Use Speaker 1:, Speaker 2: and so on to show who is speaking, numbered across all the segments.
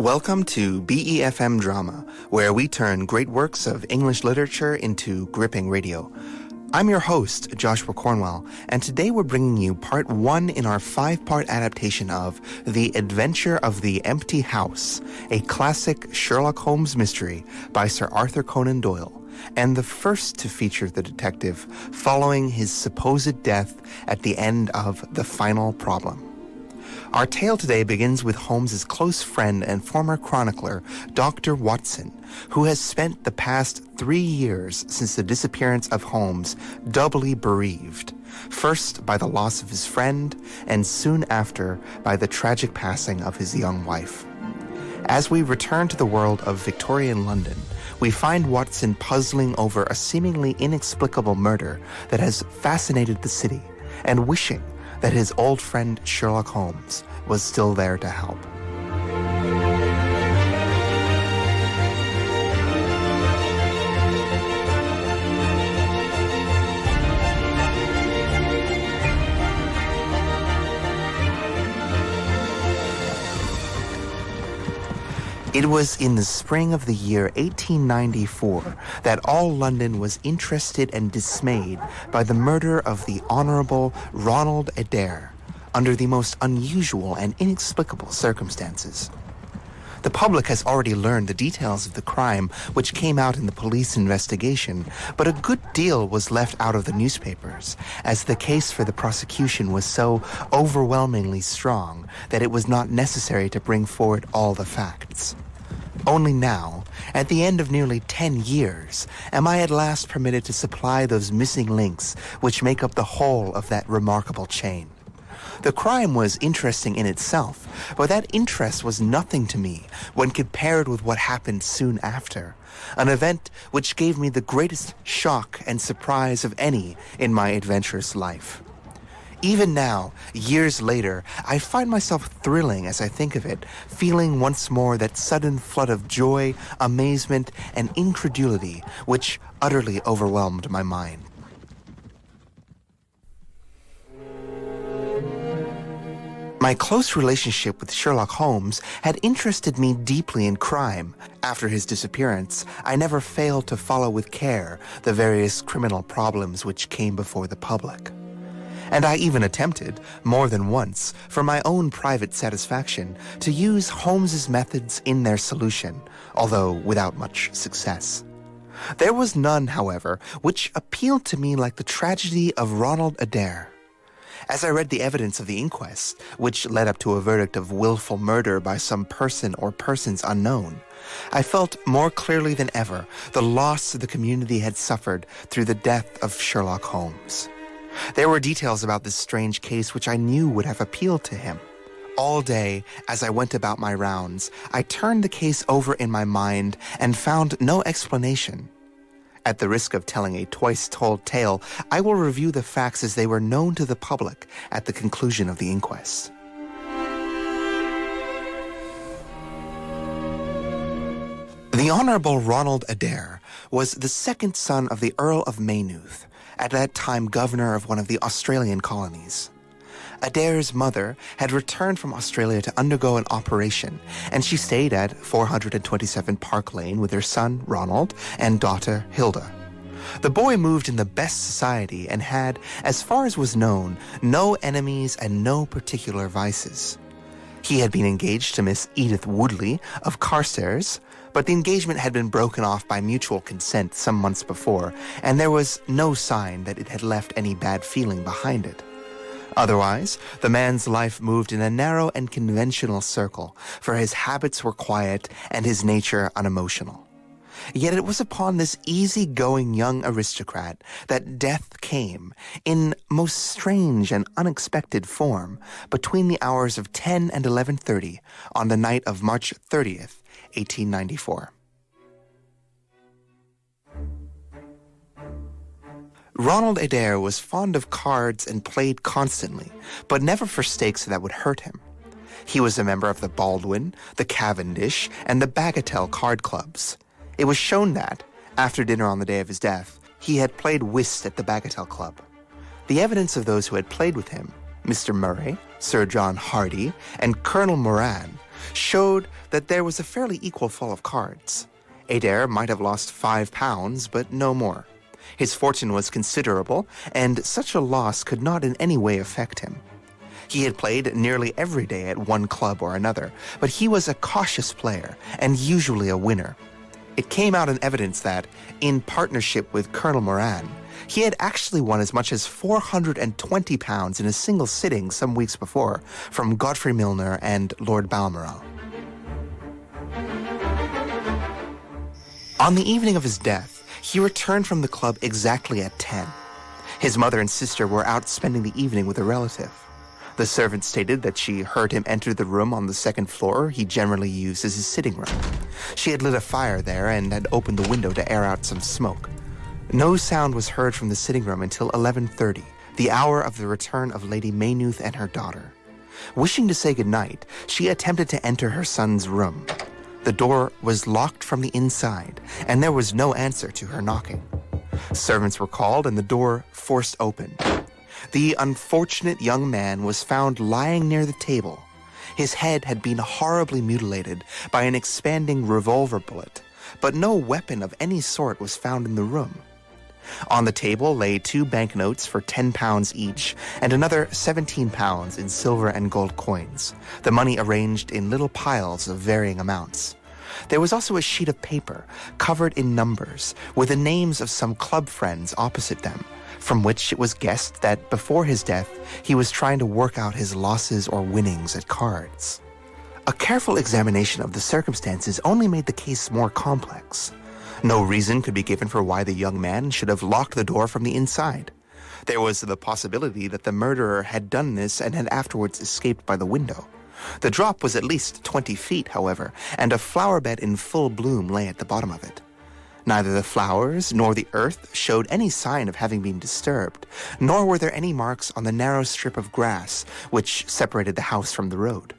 Speaker 1: Welcome to BeFM Drama, where we turn great works of English literature into gripping radio. I'm your host, Joshua Cornwell, and today we're bringing you part 1 in our 5-part adaptation of The Adventure of the Empty House, a classic Sherlock Holmes mystery by Sir Arthur Conan Doyle, and the first to feature the detective following his supposed death at the end of The Final Problem. Our tale today begins with Holmes's close friend and former chronicler, Dr. Watson, who has spent the past 3 years since the disappearance of Holmes doubly bereaved, first by the loss of his friend, and soon after by the tragic passing of his young wife. As we return to the world of Victorian London, we find Watson puzzling over a seemingly inexplicable murder that has fascinated the city, and wishing that his old friend Sherlock Holmes was still there to help. It was in the spring of the year 1894 that all London was interested and dismayed by the murder of the Honourable Ronald Adair under the most unusual and inexplicable circumstances. The public has already learned the details of the crime which came out in the police investigation, but a good deal was left out of the newspapers, as the case for the prosecution was so overwhelmingly strong that it was not necessary to bring forward all the facts. Only now, at the end of nearly 10 years, am I at last permitted to supply those missing links which make up the whole of that remarkable chain. The crime was interesting in itself, but that interest was nothing to me when compared with what happened soon after, an event which gave me the greatest shock and surprise of any in my adventurous life. Even now, years later, I find myself thrilling as I think of it, feeling once more that sudden flood of joy, amazement, and incredulity which utterly overwhelmed my mind. My close relationship with Sherlock Holmes had interested me deeply in crime. After his disappearance, I never failed to follow with care the various criminal problems which came before the public. And I even attempted, more than once, for my own private satisfaction, to use Holmes's methods in their solution, although without much success. There was none, however, which appealed to me like the tragedy of Ronald Adair. As I read the evidence of the inquest, which led up to a verdict of willful murder by some person or persons unknown, I felt more clearly than ever the loss the community had suffered through the death of Sherlock Holmes. There were details about this strange case which I knew would have appealed to him. All day, as I went about my rounds, I turned the case over in my mind and found no explanation. At the risk of telling a twice-told tale, I will review the facts as they were known to the public at the conclusion of the inquest. The Honourable Ronald Adair was the second son of the Earl of Maynooth, at that time governor of one of the Australian colonies. Adair's mother had returned from Australia to undergo an operation, and she stayed at 427 Park Lane with her son, Ronald, and daughter, Hilda. The boy moved in the best society and had, as far as was known, no enemies and no particular vices. He had been engaged to Miss Edith Woodley of Carstairs, but the engagement had been broken off by mutual consent some months before, and there was no sign that it had left any bad feeling behind it. Otherwise, the man's life moved in a narrow and conventional circle, for his habits were quiet and his nature unemotional. Yet it was upon this easy-going young aristocrat that death came, in most strange and unexpected form, between the hours of 10 and 11:30 on the night of March 30th, 1894. Ronald Adair was fond of cards and played constantly, but never for stakes that would hurt him. He was a member of the Baldwin, the Cavendish, and the Bagatelle card clubs. It was shown that, after dinner on the day of his death, he had played whist at the Bagatelle Club. The evidence of those who had played with him, Mr. Murray, Sir John Hardy, and Colonel Moran, showed that there was a fairly equal fall of cards. Adair might have lost £5, but no more. His fortune was considerable, and such a loss could not in any way affect him. He had played nearly every day at one club or another, but he was a cautious player, and usually a winner. It came out in evidence that, in partnership with Colonel Moran, he had actually won as much as £420 in a single sitting some weeks before from Godfrey Milner and Lord Balmoral. On the evening of his death, he returned from the club exactly at 10. His mother and sister were out spending the evening with a relative. The servant stated that she heard him enter the room on the second floor he generally used as his sitting room. She had lit a fire there and had opened the window to air out some smoke. No sound was heard from the sitting room until 11:30, the hour of the return of Lady Maynooth and her daughter. Wishing to say goodnight, she attempted to enter her son's room. The door was locked from the inside, and there was no answer to her knocking. Servants were called and the door forced open. The unfortunate young man was found lying near the table. His head had been horribly mutilated by an expanding revolver bullet, but no weapon of any sort was found in the room. On the table lay 2 banknotes for £10 each and another £17 in silver and gold coins, the money arranged in little piles of varying amounts. There was also a sheet of paper covered in numbers with the names of some club friends opposite them, from which it was guessed that before his death he was trying to work out his losses or winnings at cards. A careful examination of the circumstances only made the case more complex. No reason could be given for why the young man should have locked the door from the inside. There was the possibility that the murderer had done this and had afterwards escaped by the window. The drop was at least 20 feet, however, and a flower bed in full bloom lay at the bottom of it. Neither the flowers nor the earth showed any sign of having been disturbed, nor were there any marks on the narrow strip of grass which separated the house from the road.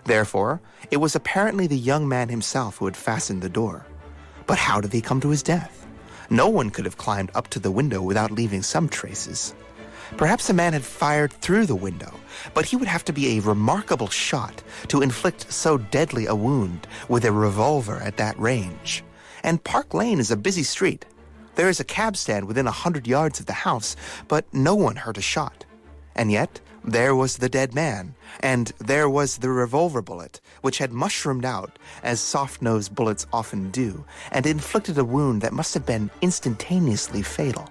Speaker 1: Therefore, it was apparently the young man himself who had fastened the door. But how did he come to his death? No one could have climbed up to the window without leaving some traces. Perhaps a man had fired through the window, but he would have to be a remarkable shot to inflict so deadly a wound with a revolver at that range. And Park Lane is a busy street. There is a cab stand within 100 yards of the house, but no one heard a shot. And yet, there was the dead man, and there was the revolver bullet, which had mushroomed out, as soft-nosed bullets often do, and inflicted a wound that must have been instantaneously fatal.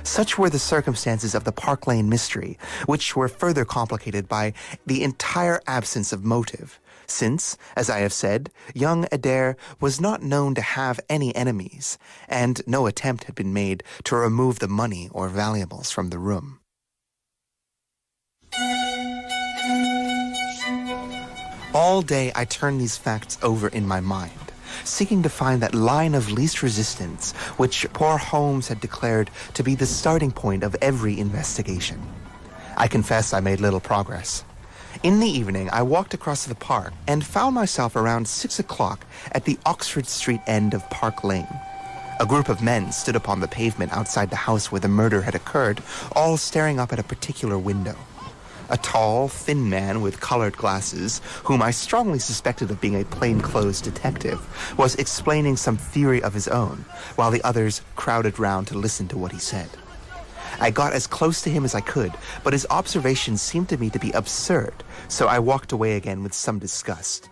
Speaker 1: Such were the circumstances of the Park Lane mystery, which were further complicated by the entire absence of motive, since, as I have said, young Adair was not known to have any enemies, and no attempt had been made to remove the money or valuables from the room. All day I turned these facts over in my mind, seeking to find that line of least resistance which poor Holmes had declared to be the starting point of every investigation. I confess I made little progress. In the evening, I walked across the park and found myself around 6 o'clock at the Oxford Street end of Park Lane. A group of men stood upon the pavement outside the house where the murder had occurred, all staring up at a particular window. A tall, thin man with colored glasses, whom I strongly suspected of being a plainclothes detective, was explaining some theory of his own, while the others crowded round to listen to what he said. I got as close to him as I could, but his observations seemed to me to be absurd, so I walked away again with some disgust.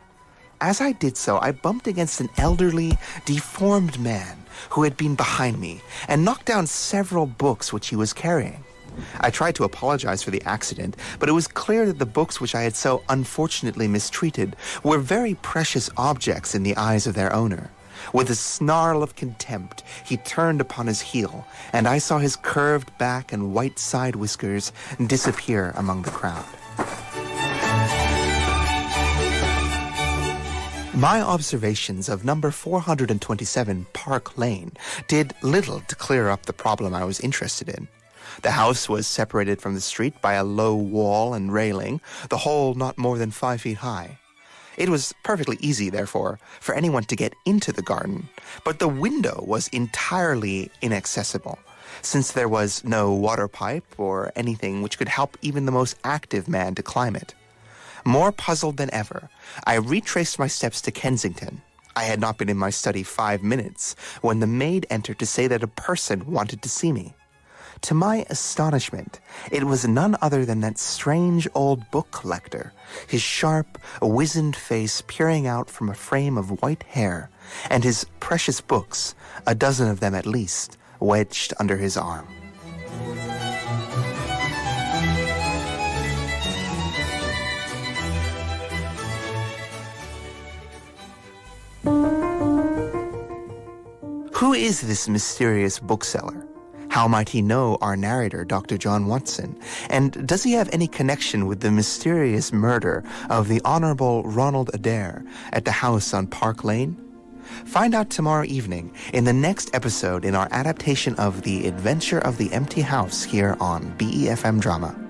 Speaker 1: As I did so, I bumped against an elderly, deformed man who had been behind me and knocked down several books which he was carrying. I tried to apologize for the accident, but it was clear that the books which I had so unfortunately mistreated were very precious objects in the eyes of their owner. With a snarl of contempt, he turned upon his heel, and I saw his curved back and white side whiskers disappear among the crowd. My observations of number 427 Park Lane did little to clear up the problem I was interested in. The house was separated from the street by a low wall and railing, the whole not more than 5 feet high. It was perfectly easy, therefore, for anyone to get into the garden, but the window was entirely inaccessible, since there was no water pipe or anything which could help even the most active man to climb it. More puzzled than ever, I retraced my steps to Kensington. I had not been in my study 5 minutes when the maid entered to say that a person wanted to see me. To my astonishment, it was none other than that strange old book collector, his sharp, wizened face peering out from a frame of white hair, and his precious books, a dozen of them at least, wedged under his arm. Who is this mysterious bookseller? How might he know our narrator, Dr. John Watson? And does he have any connection with the mysterious murder of the Honorable Ronald Adair at the house on Park Lane? Find out tomorrow evening in the next episode in our adaptation of The Adventure of the Empty House here on BeFM Drama.